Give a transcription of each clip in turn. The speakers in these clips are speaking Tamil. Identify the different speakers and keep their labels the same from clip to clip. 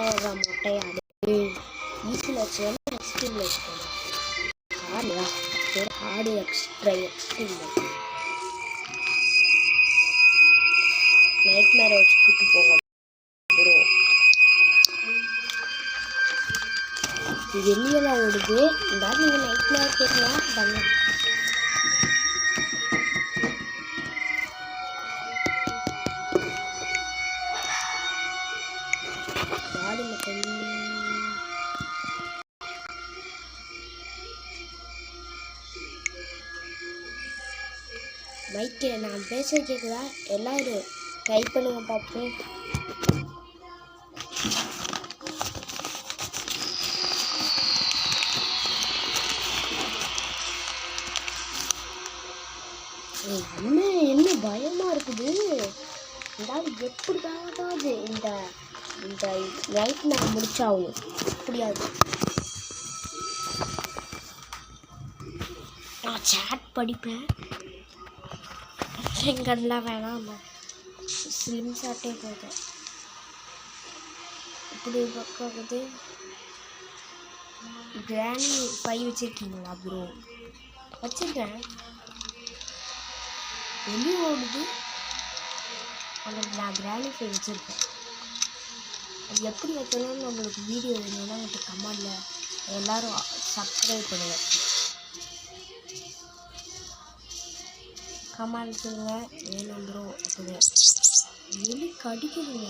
Speaker 1: வர மொட்டையாடு ஈஸியில் வச்சுக்கணும், எக்ஸ்ட்ரீமில் வச்சுக்கணும். ஹார்டியா சரி, ஹார்டு எக்ஸ்ட்ரீம் நைட் மேரை வச்சு கூப்பிட்டு போங்க ப்ரோ. வெளியெல்லாம் ஓடுது. இந்த நீங்கள் நைட் மேரை கேட்கலாம் பண்ணலாம். மைக்கு நான் பேச கேட்குதா? எல்லாரும் ட்ரை பண்ணுங்க பார்ப்போம். என்ன பயமா இருக்குது. ஏதாவது எப்படிதாவது இந்த இந்த நைட் நான் முடிச்சாகணும். முடியாது. நான் சேட் படிப்பேன். எங்கெல்லாம் வேணாம், ஸ்லிம் சாட்டே போதும். இப்படி பார்க்குறது கிராணி 5 வச்சுருக்கீங்களா ப்ரோ? வச்சுருக்கேன். வெளியே ஓடுது. நான் கிராணி 5 வச்சுருக்கேன். அது எப்படி வைக்கணும்னு உங்களுக்கு வீடியோ வேணும்னா உங்களுக்கு கமெண்டில் எல்லோரும் சப்ஸ்கிரைப் பண்ணுங்கள். கமெண்ட் சொல்லுங்கள் வேணும் ப்ரோ. அப்படி வெளி கடிக்குதுங்க.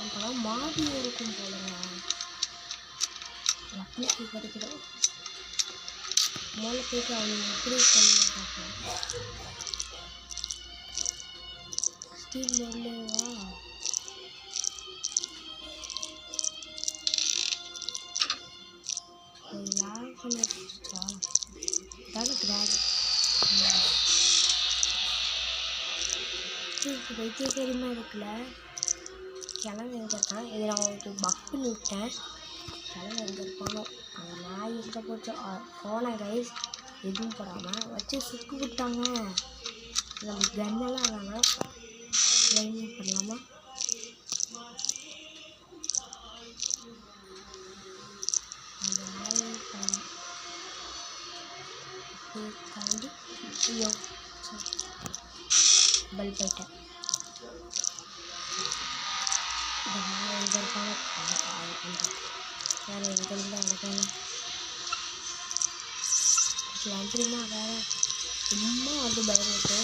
Speaker 1: அப்போலாம் மாடி இருக்கும் போலுங்க. லக்ஷ்மிக்கு கிடைக்கிறோம். முதல்ல போய்ட்டு அவங்க எப்படி பண்ணுங்க பார்க்கலாம். ஸ்டீல் மோட்லேவா? லாக் பண்ணி வச்சுட்டா அதாவது கிராண்ட் வைத்தியகரமாக இருக்குல்ல. கிழங்கு எங்கே இருக்கான்? இது நான் ஒரு பக்குன்னு விட்டேன். கிழங்கு எங்கே இருப்பானோ அந்த நாய் எங்கே போச்சோ போனேன் கைஸ். எதுவும் போடாமல் வச்சு சுட்டு விட்டாங்க. நம்ம கன்னெல்லாம் வேணாம், ட்ரைனிங் பண்ணலாமா? அந்த நாய் தாண்டி ஐயோ பல் போயிட்டேன். இந்த நாய் எங்கே இருப்பானோ வேறு எங்கே இருந்தால் எனக்கு வந்துருமா? வேறு சும்மா வந்து பயந்துட்டு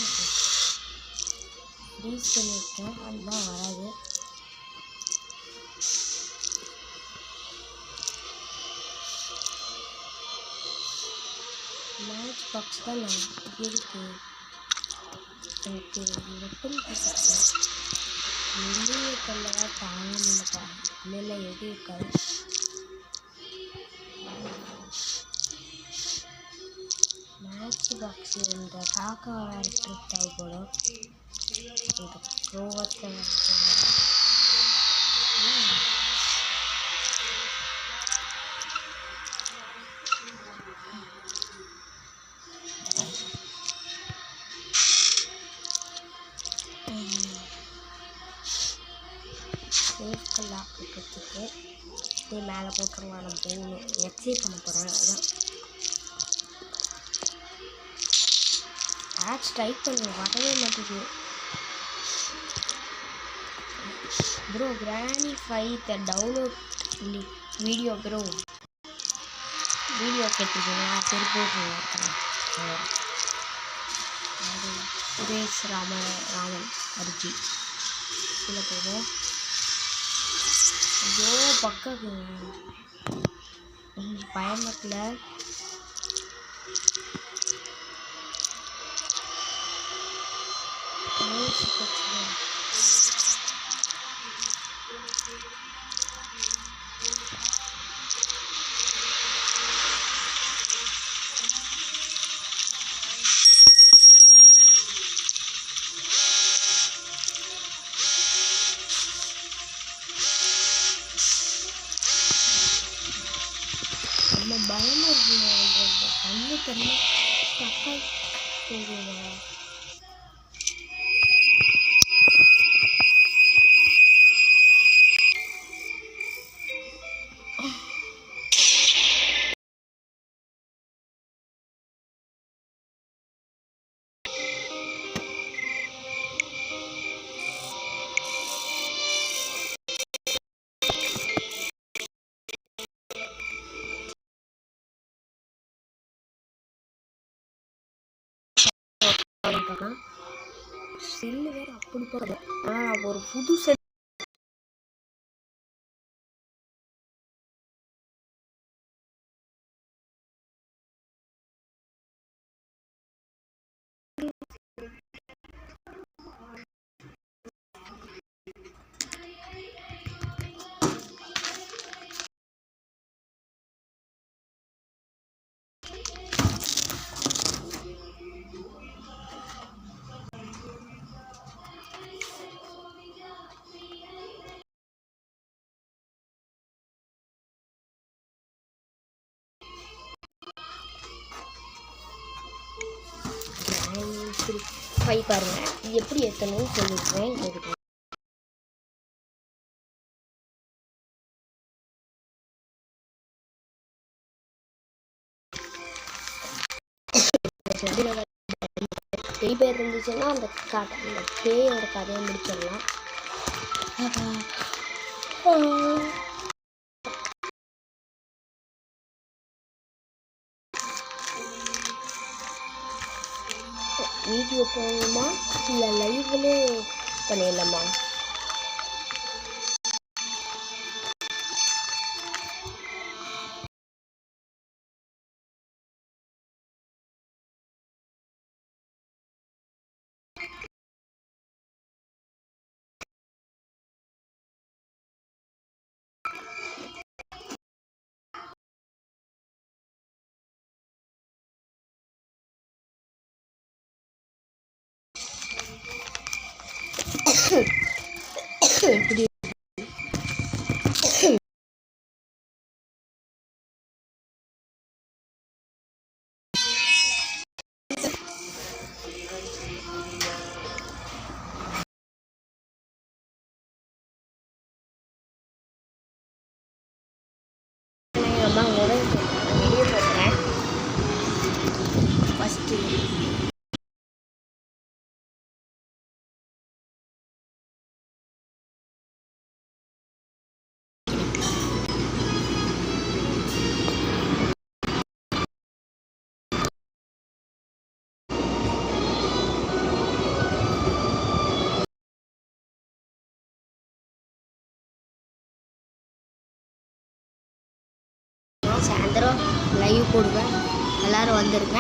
Speaker 1: ரீச் பண்ணியிருக்கேன். அதுதான் வராது. மேட்ச் பாக்ஸ் தான் நான் இருக்கு. எனக்கு வெப்பன் வெளியே கல்லதான் தாங்க முடியலப்பா. இல்லை எது இருக்காது. மேட்ச் பாக்ஸ் இந்த காக்கா வேறு தேவைப்படும். இந்த கோவத்தை சேஃப்க்கு லாக் இருக்கிறதுக்கு இதே மேலே போட்டுருவான். நம்ம போகணும். எக்ஸைட் பண்ண போகிறேன். அதான் ஆட்ஸ் டைப் பண்ண வரவே மாட்டேங்குது ப்ரோ. கிராணி 5 டவுன்லோட் வீடியோ ப்ரோ. வீடியோ கேட்டுருக்கீங்களா? சரி போட்டுருங்க. சுரேஷ் ராமன் அரிஜி இதில் போவோம். ஐயோ பக்கம் பயணத்தில் தெரியல அக்கா சொல்லுங்க. செல்லு வேற அப்படி போகிறது. ஆனால் ஒரு புது செல் கை பாருங்க இது எப்படி ஏற்றணும்னு சொல்லியிருக்கேன். எடுக்கணும் பேய் பேர் இருந்துச்சுன்னா அந்த கதை அந்த பேயோட கதையை முடிச்சிடலாம். வீடியோ போகணுமா இல்லை லைவ்லே பண்ணிடலாமா? எப்படி அம்மாவோட வெளியே போகிறேன். ஃபஸ்ட்டு சாயந்தரம் லைவ் போடுவேன். எல்லோரும் வந்துருங்க.